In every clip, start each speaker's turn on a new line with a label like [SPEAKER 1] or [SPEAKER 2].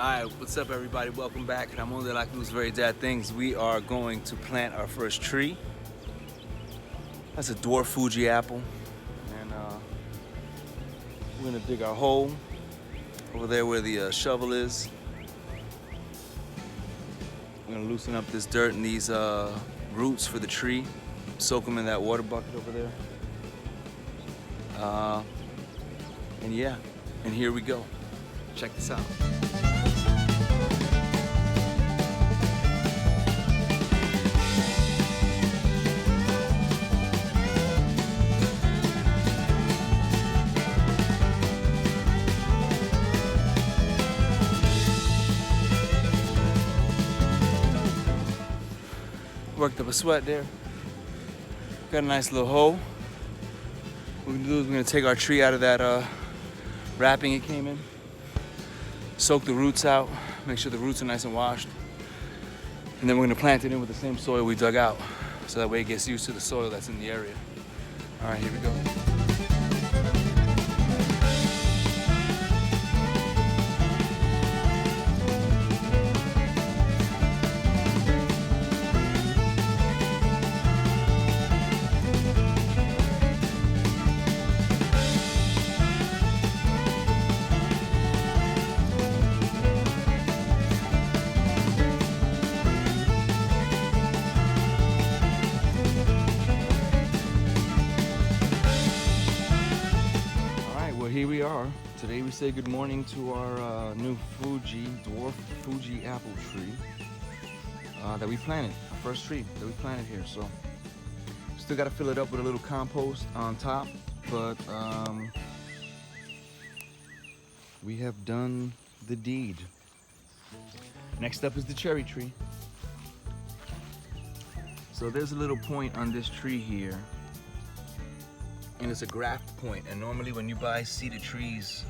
[SPEAKER 1] Alright, what's up everybody? Welcome back. Ramon de la Cruz, Very Dad Things. We are going to plant our first tree. That's a dwarf Fuji apple. And we're gonna dig our hole over there where the shovel is. We're gonna loosen up this dirt and these roots for the tree. Soak them in that water bucket over there. And yeah, and here we go. Check this out. Worked up a sweat there. Got a nice little hole. What we're gonna do is we're gonna take our tree out of that wrapping it came in. Soak the roots out, make sure the roots are nice and washed. And then we're gonna plant it in with the same soil we dug out. So that way it gets used to the soil that's in the area. All right, here we go. Here we are. Today we say good morning to our new dwarf Fuji apple tree that we planted, our first tree that we planted here. So still got to fill it up with a little compost on top, but we have done the deed. Next up is the cherry tree. So there's a little point on this tree here, and it's a graft point. And normally when you buy seeded trees,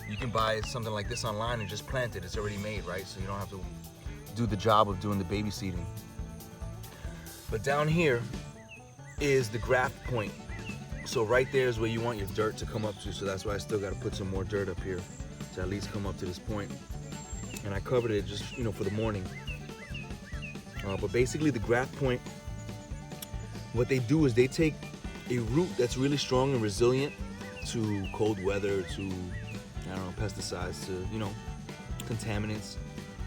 [SPEAKER 1] you can buy something like this online and just plant it. It's already made, right? So you don't have to do the job of doing the baby seeding. But down here is the graft point. So right there is where you want your dirt to come up to. So that's why I still got to put some more dirt up here to at least come up to this point. And I covered it just, for the morning. But basically the graft point, what they do is they take a root that's really strong and resilient to cold weather, to, pesticides, to, contaminants.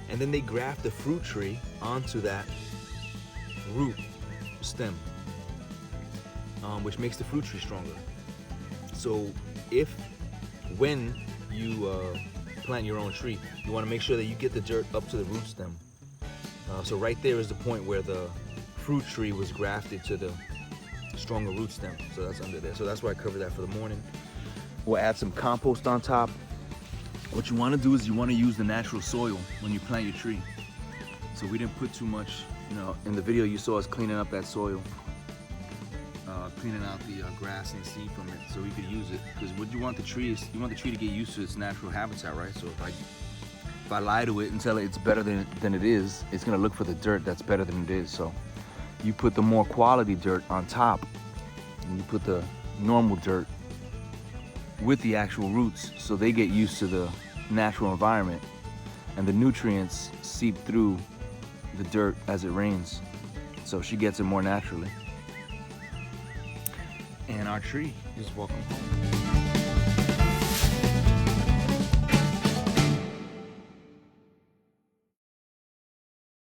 [SPEAKER 1] And then they graft the fruit tree onto that root stem, which makes the fruit tree stronger. So when you plant your own tree, you want to make sure that you get the dirt up to the root stem. So right there is the point where the fruit tree was grafted to the stronger root stem. So that's under there. So that's why I covered that for the morning. We'll add some compost on top. What you want to do is you want to use the natural soil when you plant your tree. So we didn't put too much, in the video you saw us cleaning up that soil, cleaning out the grass and seed from it so we could use it. Because what you want the tree is, you want the tree to get used to its natural habitat, right? So if I lie to it and tell it it's better than it is, it's gonna look for the dirt that's better than it is. So you put the more quality dirt on top, and you put the normal dirt with the actual roots so they get used to the natural environment, and the nutrients seep through the dirt as it rains. So she gets it more naturally. And our tree is welcome home.